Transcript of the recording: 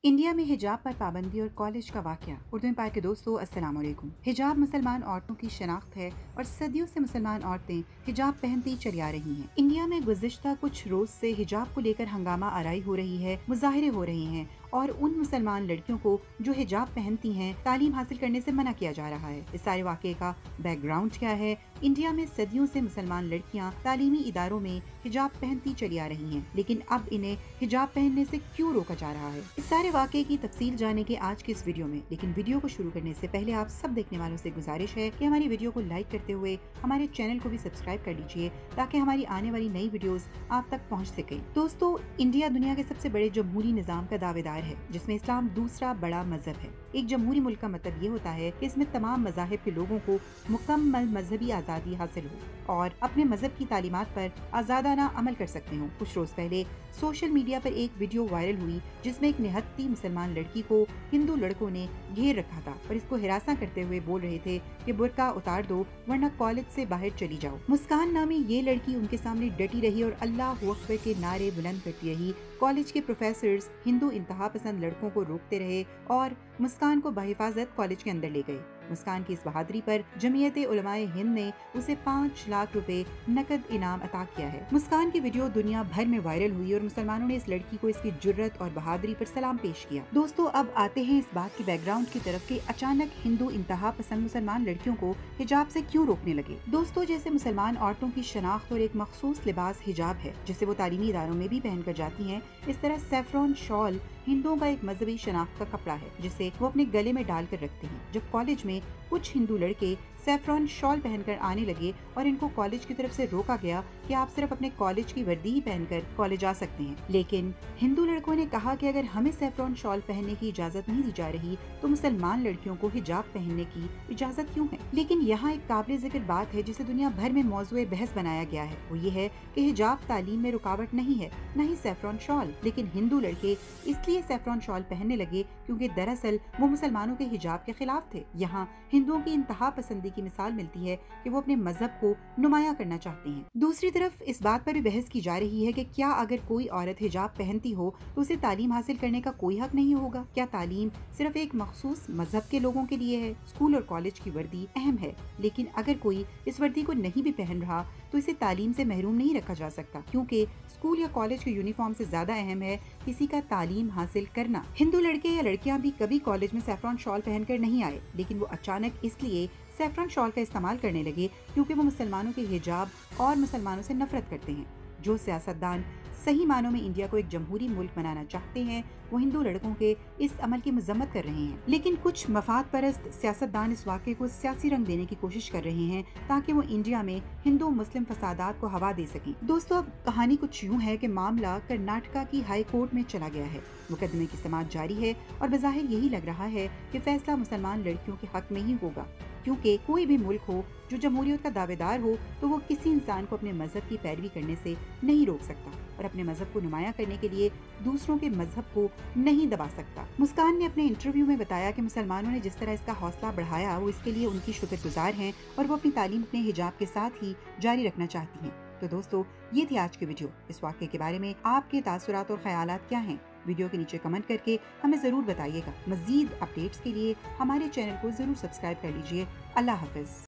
India में हिजाब पर पाबंदी और कॉलेज का वाकया। उर्दू में पाक के दोस्तों, अस्सलाम वालेकुम। हिजाब मुसलमान औरतों की शनाख्त है और सदियों से मुसलमान औरतें हिजाब पहनती चली आ रही हैं। इंडिया में गुज़िश्ता कुछ रोज से हिजाब को लेकर हंगामा आराई हो रही है, मुजाहरे हो रहे हैं और उन मुसलमान लड़कियों को जो हिजाब पहनती हैं तालीम हासिल करने से मना किया जा रहा है। इस सारे वाकये का बैकग्राउंड क्या है? इंडिया में सदियों से मुसलमान लड़कियां तालीमी इदारों में हिजाब पहनती चली आ रही हैं, लेकिन अब इन्हें हिजाब पहनने से क्यों रोका जा रहा है? इस सारे वाकये की तफसील जाने के आज के इस वीडियो में। लेकिन वीडियो को शुरू करने से पहले आप सब देखने वालों से गुजारिश है कि हमारी वीडियो को लाइक करते हुए हमारे चैनल को भी सब्सक्राइब कर लीजिए ताकि हमारी आने वाली नई वीडियोस आप तक पहुंच सके। दोस्तों, इंडिया दुनिया के सबसे बड़े जमहूरी निजाम का दावेदार है, जिसमें इस्लाम दूसरा बड़ा मजहब है। एक जमहूरी मुल्क का मतलब ये होता है कि इसमें तमाम मजाहिब के लोगों को मुकम्मल मजहबी आज़ादी हासिल हो और अपने मजहब की तालीमात पर आज़ादाना अमल कर सकते हो। कुछ रोज पहले सोशल मीडिया पर एक वीडियो वायरल हुई जिसमें एक निहत्ती मुसलमान लड़की को हिंदू लड़कों ने घेर रखा था और इसको हिरासा करते हुए बोल रहे थे कि बुर्का उतार दो वरना कॉलेज से बाहर चली जाओ। मुस्कान नामी ये लड़की उनके सामने डटी रही और अल्लाह अकबर के नारे बुलंद करती रही। कॉलेज के प्रोफेसर्स हिंदू इंतहा पसंद लड़कों को रोकते रहे और मुस्कान को बहिफाजत कॉलेज के अंदर ले गए। मुस्कान की इस बहादुरी पर जमीयत उलमाए हिंद ने उसे 5 लाख रुपए नकद इनाम अता किया है। मुस्कान की वीडियो दुनिया भर में वायरल हुई और मुसलमानों ने इस लड़की को इसकी जुर्रत और बहादुरी पर सलाम पेश किया। दोस्तों, अब आते हैं इस बात की बैकग्राउंड की तरफ कि अचानक हिंदू इंतहा पसंद मुसलमान लड़कियों को हिजाब से क्यों रोकने लगे। दोस्तों, जैसे मुसलमान औरतों की शनाख्त और एक मखसूस लिबास हिजाब है जिसे वो तालीमी इदारों में भी पहनकर जाती हैं, इस तरह सैफरॉन शॉल हिंदुओं का एक मजहबी शनाख्त का कपड़ा है जिसे वो अपने गले में डालकर रखते हैं। जब कॉलेज में कुछ हिंदू लड़के सैफरॉन शॉल पहनकर आने लगे और इनको कॉलेज की तरफ से रोका गया कि आप सिर्फ अपने कॉलेज की वर्दी ही पहनकर कॉलेज आ सकते हैं, लेकिन हिंदू लड़कों ने कहा कि अगर हमें सैफरॉन शॉल पहनने की इजाजत नहीं दी जा रही तो मुसलमान लड़कियों को हिजाब पहनने की इजाजत क्यों है। लेकिन यहाँ एक काबिल जिक्र बात है जिसे दुनिया भर में मौजूए बहस बनाया गया है, वो ये है कि हिजाब तालीम में रुकावट नहीं है, न ही सैफरॉन शॉल। लेकिन हिंदू लड़के इसलिए सैफरॉन शॉल पहनने लगे क्योंकि दरअसल वो मुसलमानों के हिजाब के खिलाफ थे। यहाँ हिंदुओं की इंतहा पसंदी की मिसाल मिलती है कि वो अपने मजहब को नुमाया करना चाहते हैं। दूसरी तरफ इस बात पर भी बहस की जा रही है कि क्या अगर कोई औरत हिजाब पहनती हो तो उसे तालीम हासिल करने का कोई हक नहीं होगा? क्या तालीम सिर्फ एक मखसूस मजहब के लोगों के लिए है? स्कूल और कॉलेज की वर्दी अहम है, लेकिन अगर कोई इस वर्दी को नहीं भी पहन रहा तो इसे तालीम से महरूम नहीं रखा जा सकता, क्योंकि स्कूल या कॉलेज के यूनिफॉर्म से ज्यादा अहम है किसी का तालीम हासिल करना। हिंदू लड़के या लड़कियां भी कभी कॉलेज में सैफरॉन शॉल पहनकर नहीं आए, लेकिन वो अचानक इसलिए सैफरॉन शॉल का इस्तेमाल करने लगे क्योंकि वो मुसलमानों के हिजाब और मुसलमानों से नफरत करते हैं। जो सियासतदान सही मानों में इंडिया को एक जमहूरी मुल्क बनाना चाहते हैं वो हिंदू लड़कों के इस अमल की मजम्मत कर रहे हैं, लेकिन कुछ मफाद परस्त सियासतदान इस वाक़े को सियासी रंग देने की कोशिश कर रहे हैं ताकि वो इंडिया में हिंदू मुस्लिम फसादात को हवा दे सकें। दोस्तों, अब कहानी कुछ यूँ है कि मामला कर्नाटका की हाई कोर्ट में चला गया है। मुकदमे की समाअत जारी है और बज़ाहिर यही लग रहा है कि फैसला मुसलमान लड़कियों के हक में ही होगा, क्योंकि कोई भी मुल्क हो जो जमहूरियत का दावेदार हो तो वो किसी इंसान को अपने मजहब की पैरवी करने से नहीं रोक सकता और अपने मजहब को नुमाया करने के लिए दूसरों के मजहब को नहीं दबा सकता। मुस्कान ने अपने इंटरव्यू में बताया कि मुसलमानों ने जिस तरह इसका हौसला बढ़ाया वो इसके लिए उनकी शुक्रगुजार हैं और वो अपनी तालीम अपने हिजाब के साथ ही जारी रखना चाहती हैं। तो दोस्तों, ये थी आज की वीडियो। इस वाक़े के बारे में आपके तासुरात और ख्यालात क्या हैं? वीडियो के नीचे कमेंट करके हमें जरूर बताइएगा। मजीद अपडेट्स के लिए हमारे चैनल को जरूर सब्सक्राइब कर लीजिए। अल्लाह हाफिज।